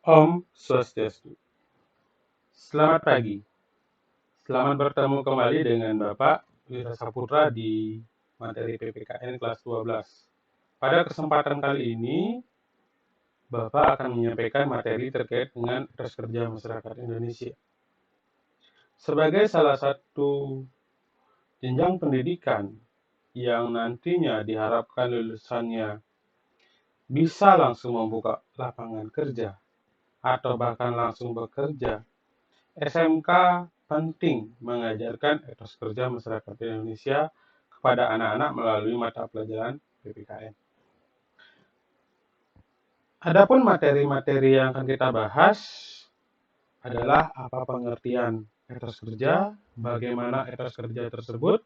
Om Swastiastu. Selamat pagi. Selamat bertemu kembali dengan Bapak Wira Saputra di materi PPKN kelas 12. Pada kesempatan kali ini, Bapak akan menyampaikan materi terkait dengan etos kerja masyarakat Indonesia. Sebagai salah satu jenjang pendidikan yang nantinya diharapkan lulusannya bisa langsung membuka lapangan kerja atau bahkan langsung bekerja, SMK penting mengajarkan etos kerja masyarakat Indonesia kepada anak-anak melalui mata pelajaran PPKN. Adapun materi-materi yang akan kita bahas adalah apa pengertian etos kerja, bagaimana etos kerja tersebut,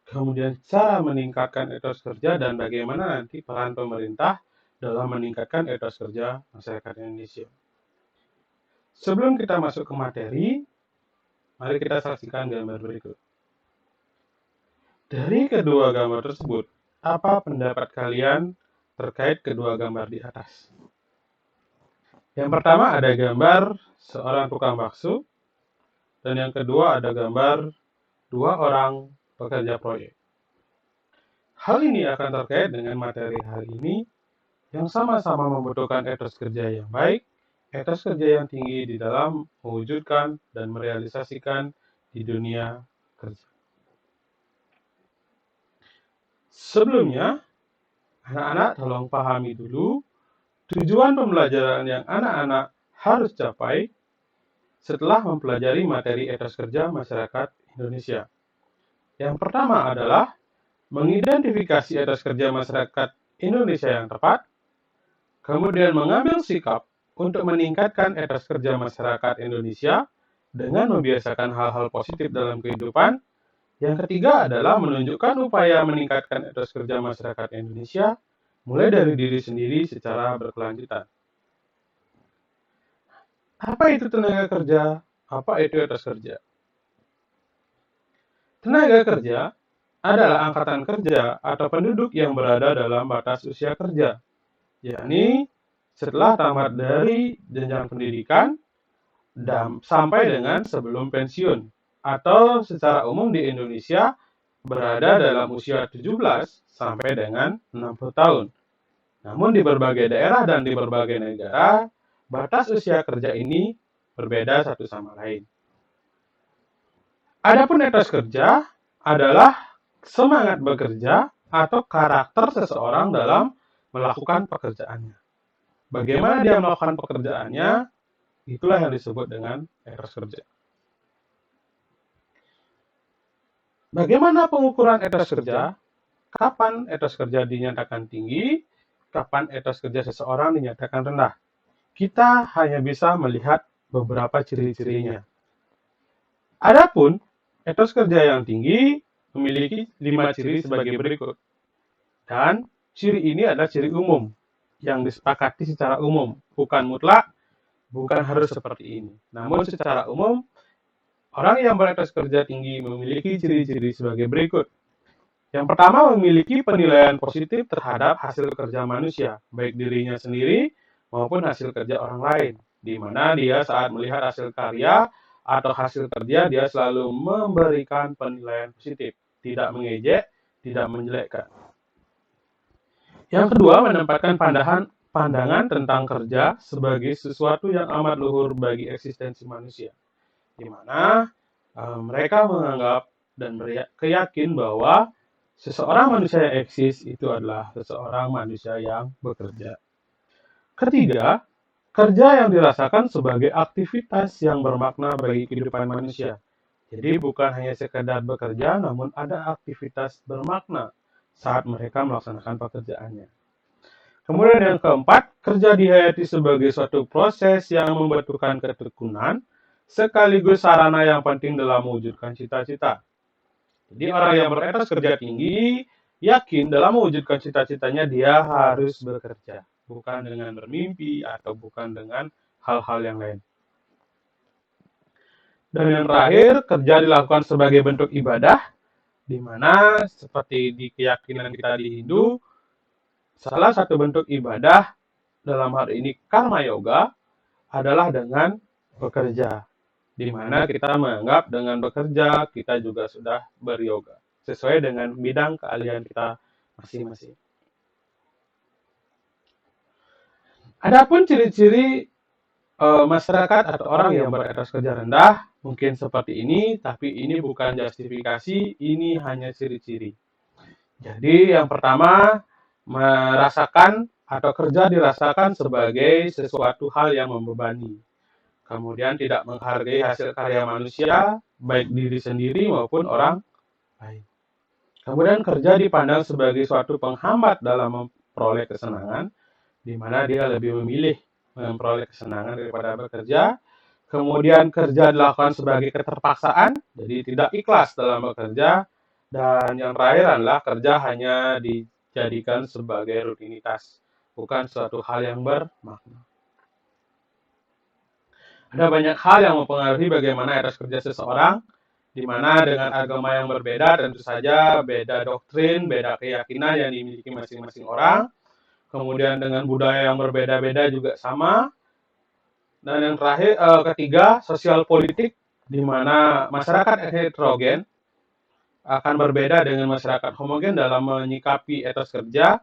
kemudian cara meningkatkan etos kerja, dan bagaimana nanti peran pemerintah dalam meningkatkan etos kerja masyarakat Indonesia. Sebelum kita masuk ke materi, mari kita saksikan gambar berikut. Dari kedua gambar tersebut, apa pendapat kalian terkait kedua gambar di atas? Yang pertama ada gambar seorang tukang bakso, dan yang kedua ada gambar dua orang pekerja proyek. Hal ini akan terkait dengan materi hari ini yang sama-sama membutuhkan etos kerja yang baik, etos kerja yang tinggi di dalam mewujudkan dan merealisasikan di dunia kerja. Sebelumnya, anak-anak tolong pahami dulu tujuan pembelajaran yang anak-anak harus capai setelah mempelajari materi etos kerja masyarakat Indonesia. Yang pertama adalah mengidentifikasi etos kerja masyarakat Indonesia yang tepat, kemudian mengambil sikap untuk meningkatkan etos kerja masyarakat Indonesia dengan membiasakan hal-hal positif dalam kehidupan. Yang ketiga adalah menunjukkan upaya meningkatkan etos kerja masyarakat Indonesia mulai dari diri sendiri secara berkelanjutan. Apa itu tenaga kerja? Apa itu etos kerja? Tenaga kerja adalah angkatan kerja atau penduduk yang berada dalam batas usia kerja, yakni setelah tamat dari jenjang pendidikan dan sampai dengan sebelum pensiun, atau secara umum di Indonesia berada dalam usia 17 sampai dengan 60 tahun. Namun di berbagai daerah dan di berbagai negara, batas usia kerja ini berbeda satu sama lain. Adapun etos kerja adalah semangat bekerja atau karakter seseorang dalam melakukan pekerjaannya. Bagaimana dia melakukan pekerjaannya, itulah yang disebut dengan etos kerja. Bagaimana pengukuran etos kerja? Kapan etos kerja dinyatakan tinggi? Kapan etos kerja seseorang dinyatakan rendah? Kita hanya bisa melihat beberapa ciri-cirinya. Adapun etos kerja yang tinggi memiliki 5 ciri sebagai berikut. Dan ciri ini adalah ciri umum yang disepakati secara umum, bukan mutlak, bukan harus seperti ini. Namun secara umum, orang yang beretos kerja tinggi memiliki ciri-ciri sebagai berikut. Yang pertama, memiliki penilaian positif terhadap hasil kerja manusia, baik dirinya sendiri maupun hasil kerja orang lain, di mana dia saat melihat hasil karya atau hasil kerja, dia selalu memberikan penilaian positif, tidak mengejek, tidak menjelekkan. Yang kedua, menempatkan pandangan tentang kerja sebagai sesuatu yang amat luhur bagi eksistensi manusia, di mana mereka menganggap dan berkeyakin bahwa seseorang manusia yang eksis itu adalah seseorang manusia yang bekerja. Ketiga, kerja yang dirasakan sebagai aktivitas yang bermakna bagi kehidupan manusia. Jadi bukan hanya sekedar bekerja, namun ada aktivitas bermakna saat mereka melaksanakan pekerjaannya. Kemudian yang keempat, kerja dihayati sebagai suatu proses yang membutuhkan ketekunan, sekaligus sarana yang penting dalam mewujudkan cita-cita. Jadi orang yang beretos kerja tinggi, yakin dalam mewujudkan cita-citanya dia harus bekerja. Bukan dengan bermimpi atau bukan dengan hal-hal yang lain. Dan yang terakhir, kerja dilakukan sebagai bentuk ibadah, di mana seperti di keyakinan kita di Hindu, salah satu bentuk ibadah dalam hal ini karma yoga adalah dengan bekerja, di mana kita menganggap dengan bekerja kita juga sudah beryoga, sesuai dengan bidang keahlian kita masing-masing. Adapun ciri-ciri masyarakat atau orang yang beretos kerja rendah mungkin seperti ini, tapi ini bukan justifikasi, ini hanya ciri-ciri. Jadi yang pertama, merasakan atau kerja dirasakan sebagai sesuatu hal yang membebani. Kemudian tidak menghargai hasil karya manusia, baik diri sendiri maupun orang lain. Kemudian kerja dipandang sebagai suatu penghambat dalam memperoleh kesenangan, di mana dia lebih memilih memperoleh kesenangan daripada bekerja. Kemudian kerja dilakukan sebagai keterpaksaan, jadi tidak ikhlas dalam bekerja. Dan yang terakhir adalah kerja hanya dijadikan sebagai rutinitas, bukan suatu hal yang bermakna. Ada banyak hal yang mempengaruhi bagaimana etos kerja seseorang, di mana dengan agama yang berbeda tentu saja beda doktrin, beda keyakinan yang dimiliki masing-masing orang. Kemudian dengan budaya yang berbeda-beda juga sama. Dan yang terakhir, ketiga, sosial politik, di mana masyarakat heterogen akan berbeda dengan masyarakat homogen dalam menyikapi etos kerja.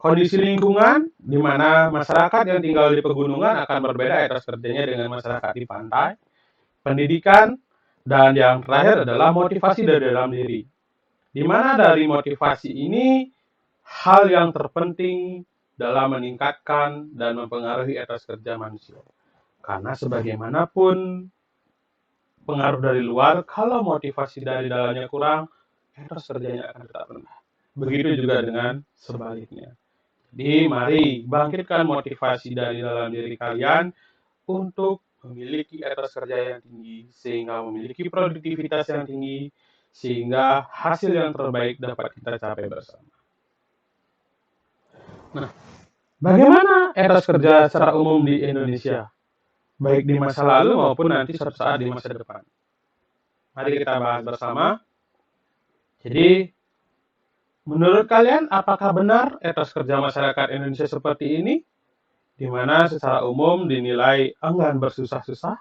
Kondisi lingkungan, di mana masyarakat yang tinggal di pegunungan akan berbeda etos kerjanya dengan masyarakat di pantai. Pendidikan, dan yang terakhir adalah motivasi dari dalam diri. Di mana dari motivasi ini, hal yang terpenting dalam meningkatkan dan mempengaruhi etos kerja manusia. Karena sebagaimanapun pengaruh dari luar, kalau motivasi dari dalamnya kurang, etos kerjanya akan tetap rendah. Begitu juga dengan sebaliknya. Jadi mari bangkitkan motivasi dari dalam diri kalian untuk memiliki etos kerja yang tinggi, sehingga memiliki produktivitas yang tinggi, sehingga hasil yang terbaik dapat kita capai bersama. Nah, bagaimana etos kerja secara umum di Indonesia? Baik di masa lalu maupun nanti suatu saat di masa depan. Mari kita bahas bersama. Jadi, menurut kalian apakah benar etos kerja masyarakat Indonesia seperti ini? Di mana secara umum dinilai enggan bersusah-susah,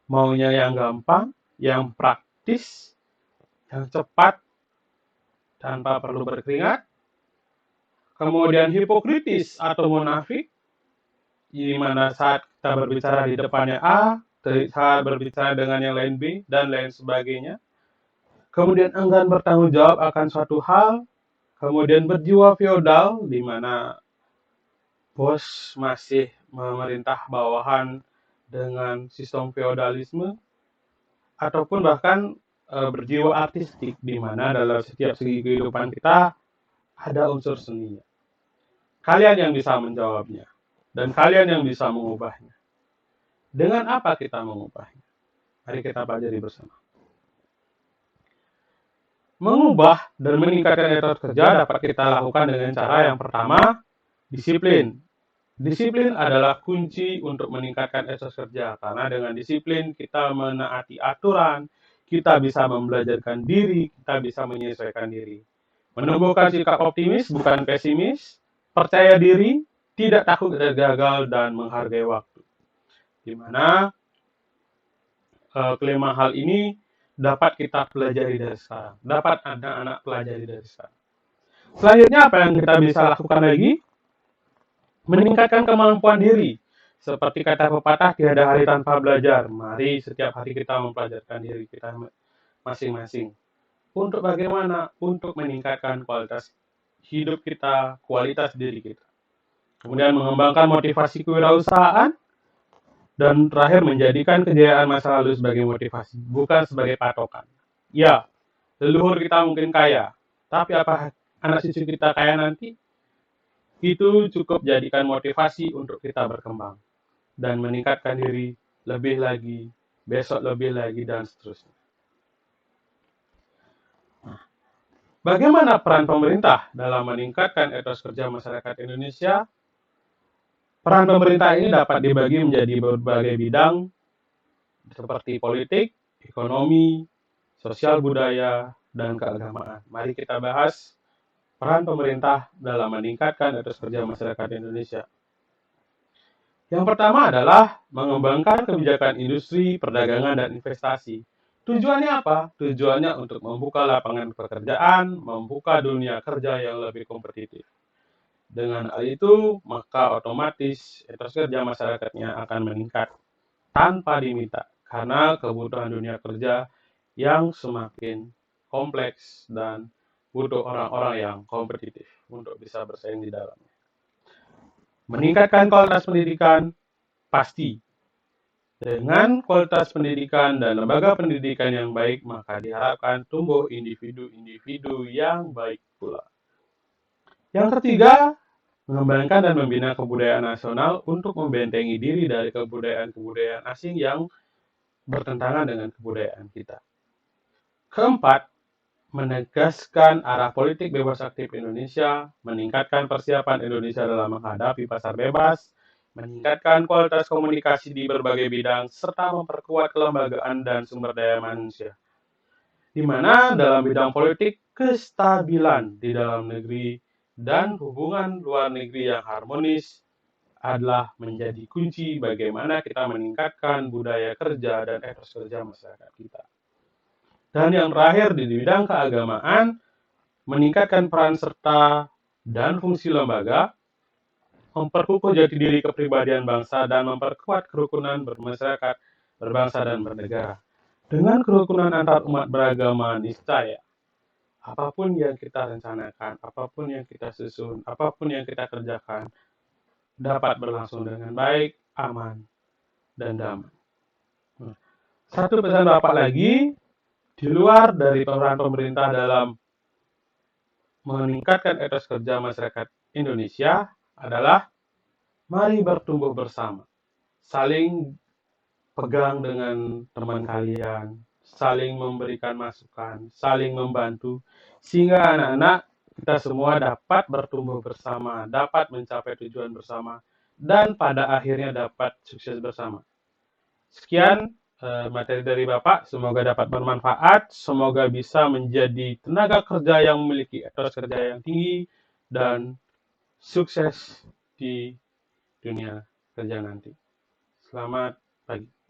maunya yang gampang, yang praktis, yang cepat, tanpa perlu berkeringat. Kemudian hipokritis atau munafik, di mana saat kita berbicara di depannya A, saat berbicara dengan yang lain B, dan lain sebagainya. Kemudian enggan bertanggung jawab akan suatu hal, kemudian berjiwa feodal, di mana bos masih memerintah bawahan dengan sistem feodalisme, ataupun bahkan berjiwa artistik, di mana dalam setiap segi kehidupan kita ada unsur seninya. Kalian yang bisa menjawabnya, dan kalian yang bisa mengubahnya. Dengan apa kita mengubahnya? Mari kita pelajari bersama. Mengubah dan meningkatkan etos kerja dapat kita lakukan dengan cara yang pertama, disiplin. Disiplin adalah kunci untuk meningkatkan etos kerja, karena dengan disiplin kita menaati aturan, kita bisa membelajarkan diri, kita bisa menyesuaikan diri. Menumbuhkan sikap optimis, bukan pesimis, percaya diri, tidak takut gagal, dan menghargai waktu. Di mana kelima hal ini dapat kita pelajari dari sekarang, dapat anak-anak pelajari dari sekarang. Selanjutnya apa yang kita bisa lakukan lagi? Meningkatkan kemampuan diri. Seperti kata pepatah, tiada hari tanpa belajar. Mari setiap hari kita mempelajarkan diri kita masing-masing. Untuk bagaimana? Untuk meningkatkan kualitas hidup kita, kualitas diri kita. Kemudian mengembangkan motivasi kewirausahaan, dan terakhir menjadikan kejayaan masa lalu sebagai motivasi, bukan sebagai patokan. Ya, leluhur kita mungkin kaya, tapi apa anak cucu kita kaya nanti? Itu cukup jadikan motivasi untuk kita berkembang dan meningkatkan diri lebih lagi, besok lebih lagi, dan seterusnya. Bagaimana peran pemerintah dalam meningkatkan etos kerja masyarakat Indonesia? Peran pemerintah ini dapat dibagi menjadi berbagai bidang seperti politik, ekonomi, sosial budaya, dan keagamaan. Mari kita bahas peran pemerintah dalam meningkatkan etos kerja masyarakat Indonesia. Yang pertama adalah mengembangkan kebijakan industri, perdagangan, dan investasi. Tujuannya apa? Tujuannya untuk membuka lapangan pekerjaan, membuka dunia kerja yang lebih kompetitif. Dengan hal itu, maka otomatis etos kerja masyarakatnya akan meningkat tanpa diminta, karena kebutuhan dunia kerja yang semakin kompleks dan butuh orang-orang yang kompetitif untuk bisa bersaing di dalamnya. Meningkatkan kualitas pendidikan, pasti. Dengan kualitas pendidikan dan lembaga pendidikan yang baik, maka diharapkan tumbuh individu-individu yang baik pula. Yang ketiga, mengembangkan dan membina kebudayaan nasional untuk membentengi diri dari kebudayaan-kebudayaan asing yang bertentangan dengan kebudayaan kita. Keempat, menegaskan arah politik bebas aktif Indonesia, meningkatkan persiapan Indonesia dalam menghadapi pasar bebas, meningkatkan kualitas komunikasi di berbagai bidang, serta memperkuat kelembagaan dan sumber daya manusia. Di mana dalam bidang politik, kestabilan di dalam negeri dan hubungan luar negeri yang harmonis adalah menjadi kunci bagaimana kita meningkatkan budaya kerja dan etos kerja masyarakat kita. Dan yang terakhir di bidang keagamaan, meningkatkan peran serta dan fungsi lembaga, memperkukuh jati diri kepribadian bangsa, dan memperkuat kerukunan bermasyarakat, berbangsa, dan bernegara. Dengan kerukunan antar umat beragama, niscaya apapun yang kita rencanakan, apapun yang kita susun, apapun yang kita kerjakan, dapat berlangsung dengan baik, aman, dan damai. Satu pesan Bapak lagi, di luar dari peran pemerintah dalam meningkatkan etos kerja masyarakat Indonesia adalah mari bertumbuh bersama, saling pegang dengan teman kalian, saling memberikan masukan, saling membantu, sehingga anak-anak kita semua dapat bertumbuh bersama, dapat mencapai tujuan bersama, dan pada akhirnya dapat sukses bersama. Sekian materi dari Bapak, semoga dapat bermanfaat, semoga bisa menjadi tenaga kerja yang memiliki etos kerja yang tinggi, dan sukses di dunia kerja nanti. Selamat pagi.